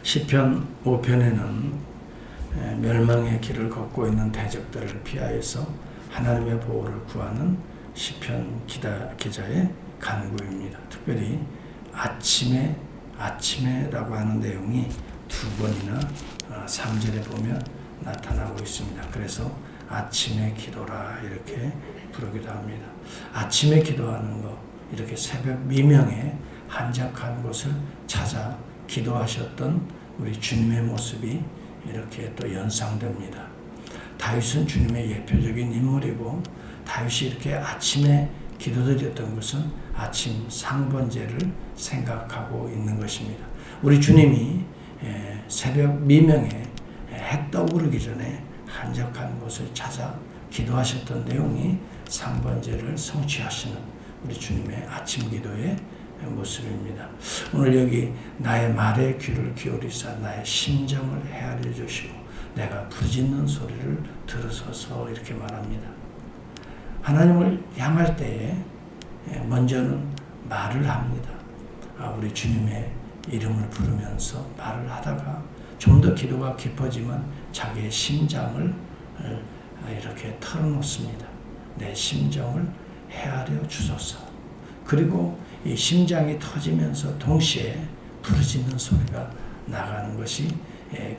시편 5편에는 멸망의 길을 걷고 있는 대적들을 피하여서 하나님의 보호를 구하는 시편 기자의 간구입니다. 특별히 아침에라고 하는 내용이 두 번이나 3절에 보면 나타나고 있습니다. 그래서 아침에 기도라 이렇게 부르기도 합니다. 아침에 기도하는 것, 이렇게 새벽 미명에 한적한 곳을 찾아 기도하셨던 우리 주님의 모습이 이렇게 또 연상됩니다. 다윗은 주님의 예표적인 인물이고, 다윗이 이렇게 아침에 기도드렸던 것은 아침 상번제를 생각하고 있는 것입니다. 우리 주님이 새벽 미명에 해 떠오르기 전에 한적한 곳을 찾아 기도하셨던 내용이 상번제를 성취하시는 우리 주님의 아침 기도의 모습입니다. 오늘 여기 나의 말에 귀를 기울이사 나의 심정을 헤아려 주시고 내가 부르짖는 소리를 들으소서 이렇게 말합니다. 하나님을 향할 때에 먼저는 말을 합니다. 우리 주님의 이름을 부르면서 말을 하다가 좀 더 기도가 깊어지면 자기의 심장을 이렇게 털어놓습니다. 내 심정을 헤아려 주소서. 그리고 이 심장이 터지면서 동시에 부르짖는 소리가 나가는 것이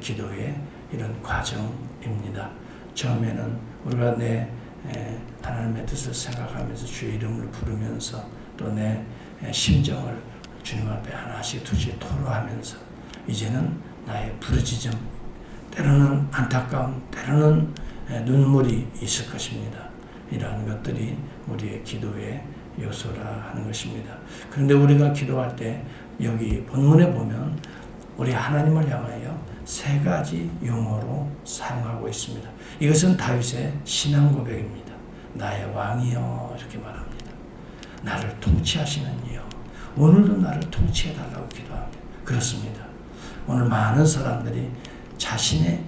기도의 이런 과정입니다. 처음에는 우리가 하나님의 뜻을 생각하면서 주의 이름을 부르면서 또 내 심정을 주님 앞에 하나씩 두씩 토로하면서 이제는 나의 부르짖음, 때로는 안타까움, 때로는 눈물이 있을 것입니다. 이러한 것들이 우리의 기도의 요소라 하는 것입니다. 그런데 우리가 기도할 때 여기 본문에 보면 우리 하나님을 향하여 세 가지 용어로 사용하고 있습니다. 이것은 다윗의 신앙 고백입니다. 나의 왕이여 이렇게 말합니다. 나를 통치하시는 이여, 오늘도 나를 통치해달라고 기도합니다. 그렇습니다. 오늘 많은 사람들이 자신의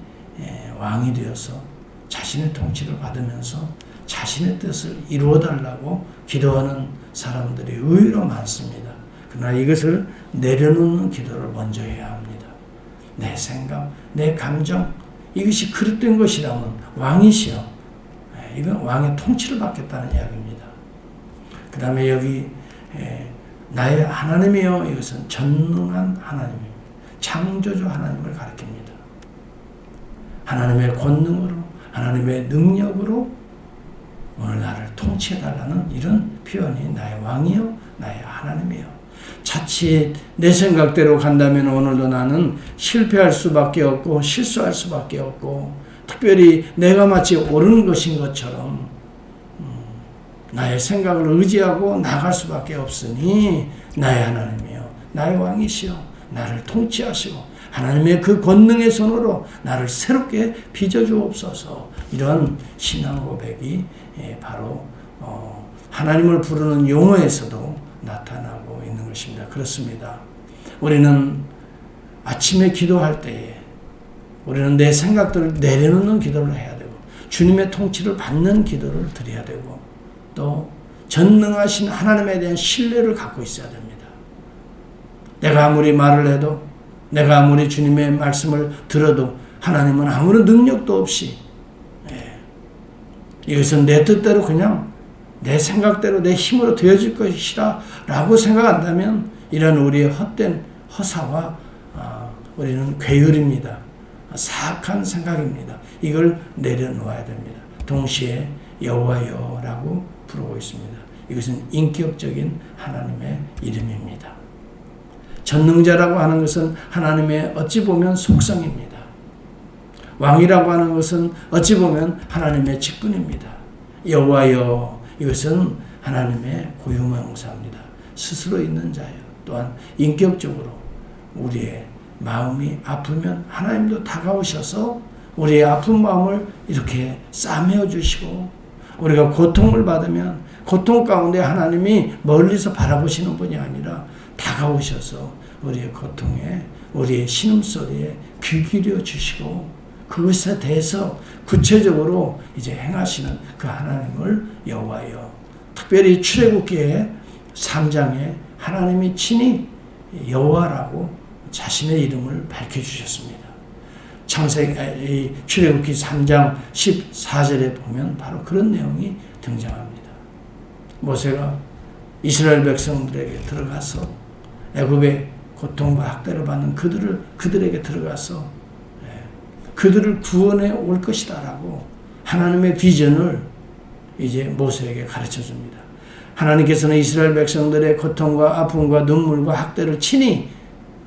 왕이 되어서 자신의 통치를 받으면서 자신의 뜻을 이루어달라고 기도하는 사람들이 의외로 많습니다. 그러나 이것을 내려놓는 기도를 먼저 해야 합니다. 내 생각, 내 감정, 이것이 그릇된 것이라면 왕이시여, 이건 왕의 통치를 받겠다는 이야기입니다. 그 다음에 여기 나의 하나님이여, 이것은 전능한 하나님입니다. 창조주 하나님을 가리킵니다. 하나님의 권능으로, 하나님의 능력으로 오늘 나를 통치해달라는 이런 표현이 나의 왕이요, 나의 하나님이요. 자칫 내 생각대로 간다면 오늘도 나는 실패할 수밖에 없고 실수할 수밖에 없고, 특별히 내가 마치 옳은 것인 것처럼 나의 생각을 의지하고 나갈 수밖에 없으니 나의 하나님이요, 나의 왕이시여, 나를 통치하시고 하나님의 그 권능의 손으로 나를 새롭게 빚어주옵소서. 이런 신앙 고백이 바로 하나님을 부르는 용어에서도 나타나고 있는 것입니다. 그렇습니다. 우리는 아침에 기도할 때에 우리는 내 생각들을 내려놓는 기도를 해야 되고, 주님의 통치를 받는 기도를 드려야 되고, 또 전능하신 하나님에 대한 신뢰를 갖고 있어야 됩니다. 내가 아무리 말을 해도, 내가 아무리 주님의 말씀을 들어도 하나님은 아무런 능력도 없이 이것은 내 뜻대로 그냥 내 생각대로 내 힘으로 되어질 것이라 라고 생각한다면 이런 우리의 헛된 허사와 우리는 괴율입니다. 사악한 생각입니다. 이걸 내려놓아야 됩니다. 동시에 여호와여라고 부르고 있습니다. 이것은 인격적인 하나님의 이름입니다. 전능자라고 하는 것은 하나님의 어찌 보면 속성입니다. 왕이라고 하는 것은 어찌 보면 하나님의 직분입니다. 여호와여, 이것은 하나님의 고유명사입니다. 스스로 있는 자예요. 또한 인격적으로 우리의 마음이 아프면 하나님도 다가오셔서 우리의 아픈 마음을 이렇게 싸매어 주시고, 우리가 고통을 받으면 고통 가운데 하나님이 멀리서 바라보시는 분이 아니라 다가오셔서 우리의 고통에, 우리의 신음소리에 귀 기울여 주시고 그것에 대해서 구체적으로 이제 행하시는 그 하나님을 여호와여, 특별히 출애굽기에 3장에 하나님이 친히 여호와라고 자신의 이름을 밝혀주셨습니다. 출애굽기 3장 14절에 보면 바로 그런 내용이 등장합니다. 모세가 이스라엘 백성들에게 들어가서 애굽의 고통과 학대를 받는 그들에게 들어가서 그들을 구원해 올 것이다라고 하나님의 비전을 이제 모세에게 가르쳐 줍니다. 하나님께서는 이스라엘 백성들의 고통과 아픔과 눈물과 학대를 친히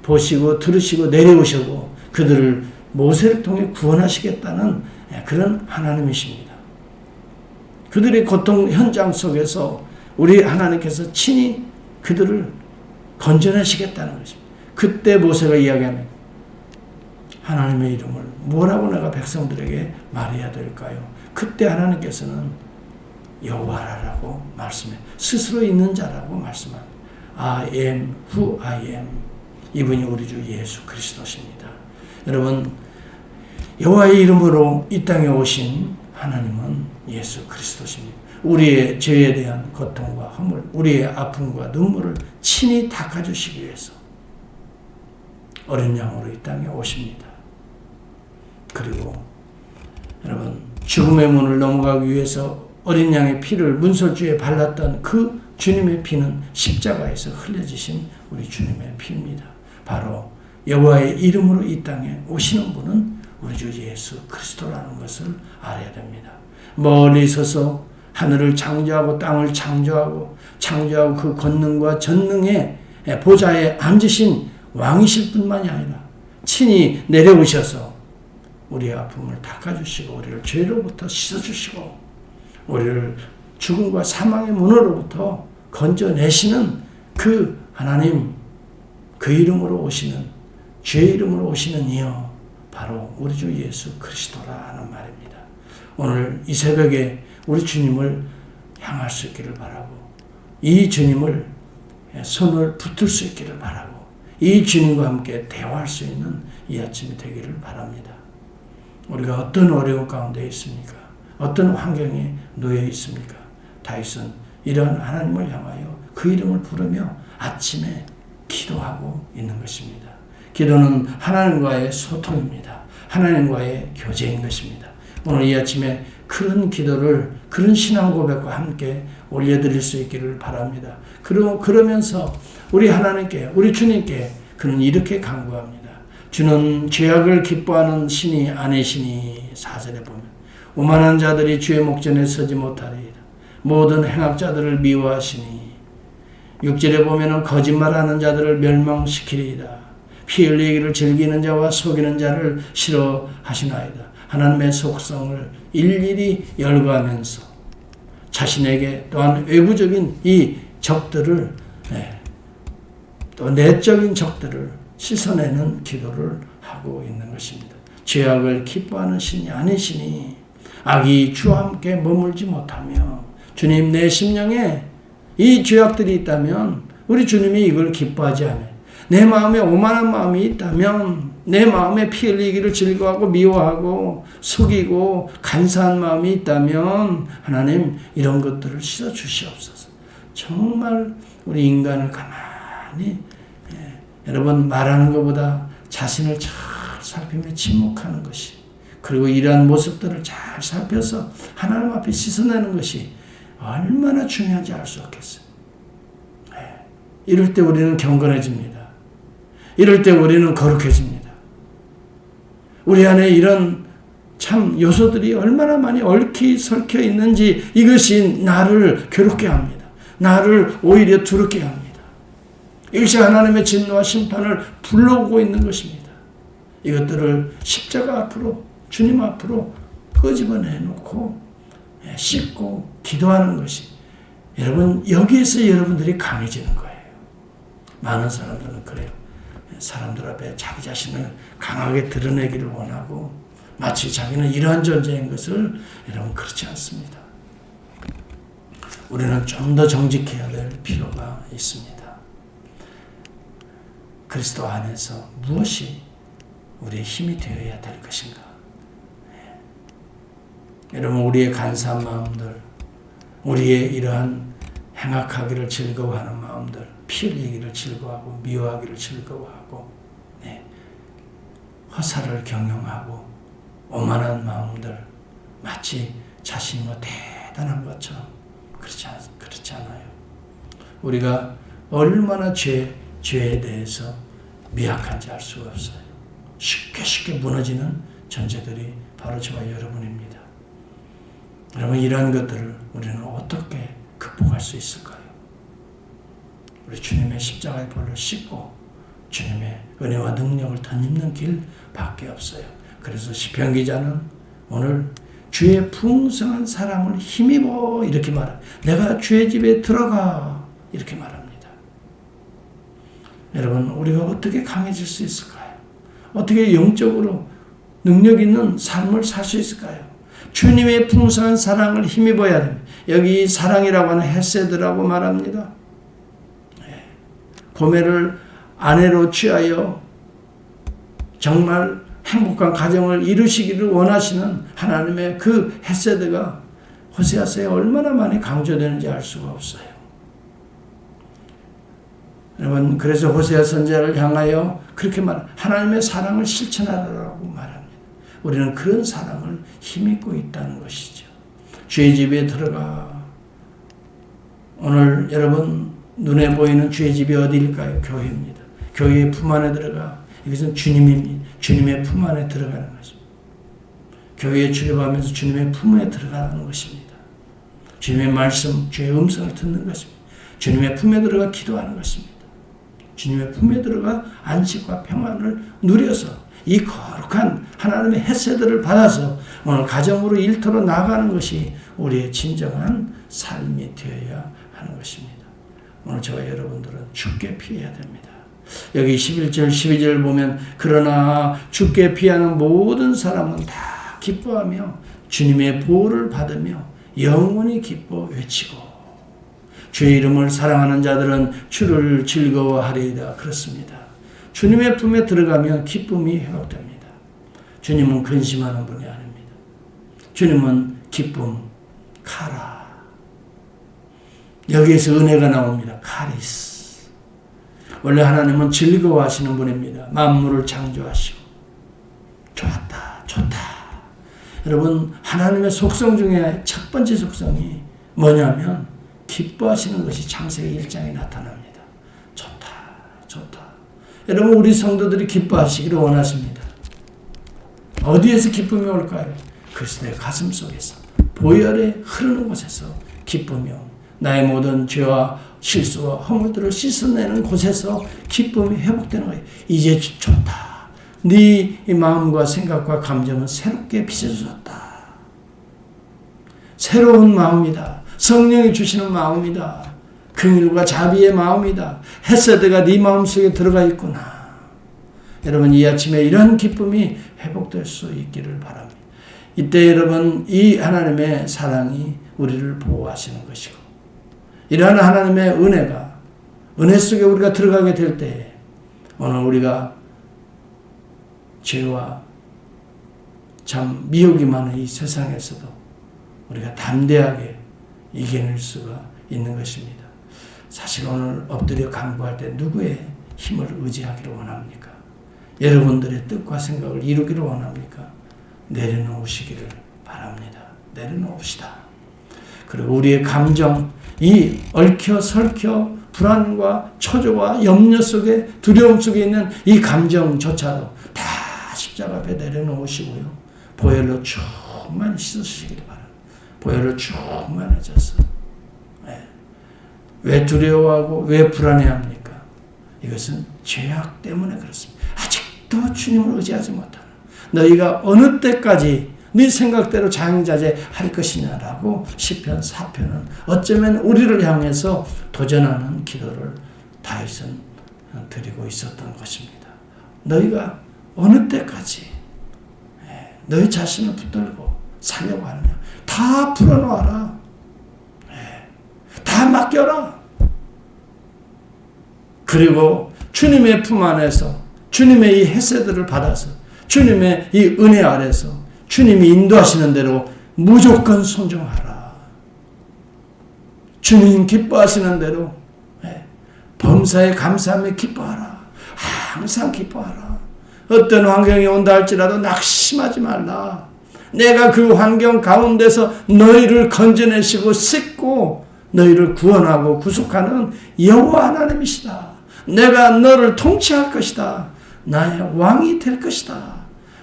보시고 들으시고 내려오시고 그들을 모세를 통해 구원하시겠다는 그런 하나님이십니다. 그들의 고통 현장 속에서 우리 하나님께서 친히 그들을 건져내시겠다는 것입니다. 그때 모세가 이야기합니다. 하나님의 이름을 뭐라고 내가 백성들에게 말해야 될까요? 그때 하나님께서는 여호와라고 말씀해 스스로 있는 자라고 말씀합니다. I am who I am. 이분이 우리 주 예수 그리스도십니다. 여러분, 여호와의 이름으로 이 땅에 오신 하나님은 예수 그리스도십니다. 우리의 죄에 대한 고통과 허물, 우리의 아픔과 눈물을 친히 닦아주시기 위해서 어린 양으로 이 땅에 오십니다. 그리고 여러분, 죽음의 문을 넘어가기 위해서 어린 양의 피를 문설주에 발랐던 그 주님의 피는 십자가에서 흘려지신 우리 주님의 피입니다. 바로 여호와의 이름으로 이 땅에 오시는 분은 우리 주 예수 그리스도라는 것을 알아야 됩니다. 멀리 서서 하늘을 창조하고 땅을 창조하고 그 권능과 전능의 보좌에 앉으신 왕이실 뿐만이 아니라 친히 내려오셔서 우리의 아픔을 닦아주시고 우리를 죄로부터 씻어주시고 우리를 죽음과 사망의 문으로부터 건져내시는 그 하나님, 그 이름으로 오시는, 주의 이름으로 오시는 이여 바로 우리 주 예수 그리스도라는 말입니다. 오늘 이 새벽에 우리 주님을 향할 수 있기를 바라고 이 주님을 손을 붙들 수 있기를 바라고 이 주님과 함께 대화할 수 있는 이 아침이 되기를 바랍니다. 우리가 어떤 어려움 가운데 있습니까? 어떤 환경에 놓여 있습니까? 다윗은 이러한 하나님을 향하여 그 이름을 부르며 아침에 기도하고 있는 것입니다. 기도는 하나님과의 소통입니다. 하나님과의 교제인 것입니다. 오늘 이 아침에 그런 기도를 그런 신앙 고백과 함께 올려드릴 수 있기를 바랍니다. 그러면서 우리 하나님께 우리 주님께 그는 이렇게 간구합니다. 주는 죄악을 기뻐하는 신이 아니시니 4절에 보면 오만한 자들이 주의 목전에 서지 못하리이다. 모든 행악자들을 미워하시니 6절에 보면 거짓말하는 자들을 멸망시키리이다. 피 흘리기를 즐기는 자와 속이는 자를 싫어하시나이다. 하나님의 속성을 일일이 열거하면서 자신에게 또한 외부적인 이 적들을 또 내적인 적들을 씻어내는 기도를 하고 있는 것입니다. 죄악을 기뻐하는 신이 아니시니 악이 주와 함께 머물지 못하며 주님 내 심령에 이 죄악들이 있다면 우리 주님이 이걸 기뻐하지 않아요. 내 마음에 오만한 마음이 있다면 내 마음에 피 흘리기를 즐거워하고 미워하고 속이고 간사한 마음이 있다면 하나님 이런 것들을 씻어 주시옵소서. 정말 우리 인간을 가만히 여러분 말하는 것보다 자신을 잘 살피며 침묵하는 것이 그리고 이러한 모습들을 잘 살펴서 하나님 앞에 씻어내는 것이 얼마나 중요한지 알 수 없겠어요. 이럴 때 우리는 경건해집니다. 이럴 때 우리는 거룩해집니다. 우리 안에 이런 참 요소들이 얼마나 많이 얽히 설켜 있는지 이것이 나를 괴롭게 합니다. 나를 오히려 두렵게 합니다. 이것이 하나님의 진노와 심판을 불러오고 있는 것입니다. 이것들을 십자가 앞으로 주님 앞으로 끄집어내놓고 씻고 기도하는 것이 여러분 여기에서 여러분들이 강해지는 거예요. 많은 사람들은 그래요. 사람들 앞에 자기 자신을 강하게 드러내기를 원하고 마치 자기는 이러한 존재인 것을 여러분 그렇지 않습니다. 우리는 좀 더 정직해야 될 필요가 있습니다. 그리스도 안에서 무엇이 우리의 힘이 되어야 될 것인가? 여러분 우리의 간사한 마음들, 우리의 이러한 행악하기를 즐거워하는 마음들, 피 흘리기를 즐거워하고 미워하기를 즐거워하고 허사를 경영하고 오만한 마음들, 마치 자신이 대단한 것처럼 그렇지 않아요. 우리가 얼마나 죄에 대해서 미약한지 알 수가 없어요. 쉽게 무너지는 존재들이 바로 저와 여러분입니다. 여러분, 이러한 것들을 우리는 어떻게 극복할 수 있을까요? 우리 주님의 십자가의 볼을 씻고 주님의 은혜와 능력을 덧입는 길밖에 없어요. 그래서 시편 기자는 오늘 주의 풍성한 사랑을 힘입어 이렇게 말합니다. 내가 주의 집에 들어가 이렇게 말합니다. 여러분, 우리가 어떻게 강해질 수 있을까요? 어떻게 영적으로 능력 있는 삶을 살 수 있을까요? 주님의 풍성한 사랑을 힘입어야 됩니다. 여기 사랑이라고 하는 헤세드라고 말합니다. 고멜을 아내로 취하여 정말 행복한 가정을 이루시기를 원하시는 하나님의 그 헤세드가 호세아서에 얼마나 많이 강조되는지 알 수가 없어요. 여러분, 그래서 호세아 선지자를 향하여 그렇게 하나님의 사랑을 실천하라고 말합니다. 우리는 그런 사랑을 힘입고 있다는 것이죠. 주의 집에 들어가. 오늘 여러분 눈에 보이는 주의 집이 어디일까요? 교회입니다. 교회의 품 안에 들어가. 이것은 주님입니다. 주님의 품 안에 들어가는 것입니다. 교회에 출입하면서 주님의 품에 들어가는 것입니다. 주님의 말씀, 주의 음성을 듣는 것입니다. 주님의 품에 들어가 기도하는 것입니다. 주님의 품에 들어가 안식과 평안을 누려서 이 거룩한 하나님의 헤세드를 받아서 오늘 가정으로 일터로 나가는 것이 우리의 진정한 삶이 되어야 하는 것입니다. 오늘 저와 여러분들은 죽게 피해야 됩니다. 여기 11절 12절 보면 그러나 죽게 피하는 모든 사람은 다 기뻐하며 주님의 보호를 받으며 영원히 기뻐 외치고 주의 이름을 사랑하는 자들은 주를 즐거워하리이다. 그렇습니다. 주님의 품에 들어가면 기쁨이 회복됩니다. 주님은 근심하는 분이 아닙니다. 주님은 기쁨, 카라. 여기에서 은혜가 나옵니다. 카리스. 원래 하나님은 즐거워하시는 분입니다. 만물을 창조하시고. 좋다. 여러분, 하나님의 속성 중에 첫 번째 속성이 뭐냐면 기뻐하시는 것이 창세기 1장에 나타납니다. 좋다. 여러분, 우리 성도들이 기뻐하시기를 원하십니다. 어디에서 기쁨이 올까요? 그리스도의 가슴 속에서, 보혈에 흐르는 곳에서 기쁨이 옵니다. 나의 모든 죄와 실수와 허물들을 씻어내는 곳에서 기쁨이 회복되는 거예요. 이제 좋다. 네 마음과 생각과 감정은 새롭게 빚어졌다. 새로운 마음이다. 성령이 주시는 마음이다. 긍휼과 자비의 마음이다. 헤세드가 네 마음속에 들어가 있구나. 여러분, 이 아침에 이런 기쁨이 회복될 수 있기를 바랍니다. 이때 여러분, 이 하나님의 사랑이 우리를 보호하시는 것이고 이러한 하나님의 은혜 속에 우리가 들어가게 될 때 오늘 우리가 죄와 참 미혹이 많은 이 세상에서도 우리가 담대하게 이겨낼 수가 있는 것입니다. 사실 오늘 엎드려 간구할 때 누구의 힘을 의지하기를 원합니까? 여러분들의 뜻과 생각을 이루기를 원합니까? 내려놓으시기를 바랍니다. 내려놓읍시다. 그리고 우리의 감정, 이 얽혀 설켜 불안과 초조와 염려 속에 두려움 속에 있는 이 감정조차도 다 십자가 앞에 내려놓으시고요. 보혈로 충만히 씻으시기를 바랍니다. 보혈로 충만해져서. 왜 두려워하고 왜 불안해합니까? 이것은 죄악 때문에 그렇습니다. 아직도 주님을 의지하지 못하는 너희가 어느 때까지 네 생각대로 자영자재할 것이냐라고 시편 4편은 어쩌면 우리를 향해서 도전하는 기도를 다윗은 드리고 있었던 것입니다. 너희가 어느 때까지 너희 자신을 붙들고 살려고 하느냐. 다 풀어놓아라. 다 맡겨라. 그리고 주님의 품 안에서 주님의 이 헤세드를 받아서 주님의 이 은혜 아래서 주님이 인도하시는 대로 무조건 순종하라. 주님 기뻐하시는 대로 범사에 감사하며 기뻐하라. 항상 기뻐하라. 어떤 환경이 온다 할지라도 낙심하지 말라. 내가 그 환경 가운데서 너희를 건져내시고 씻고 너희를 구원하고 구속하는 여호와 하나님이시다. 내가 너를 통치할 것이다. 나의 왕이 될 것이다.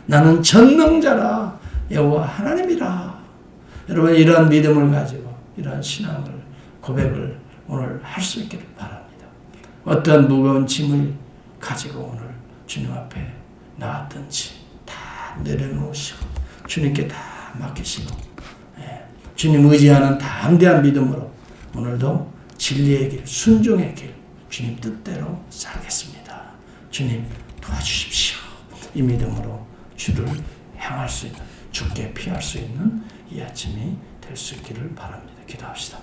나는 전능자라. 여호와 하나님이라. 여러분, 이런 믿음을 가지고 이런 신앙을 고백을 오늘 할 수 있기를 바랍니다. 어떤 무거운 짐을 가지고 오늘 주님 앞에 나왔든지 다 내려놓으시고 주님께 다 맡기시고 주님 의지하는 담대한 믿음으로 오늘도 진리의 길, 순종의 길, 주님 뜻대로 살겠습니다. 주님 도와주십시오. 이 믿음으로 주를 향할 수 있는, 주께 피할 수 있는 이 아침이 될 수 있기를 바랍니다. 기도합시다.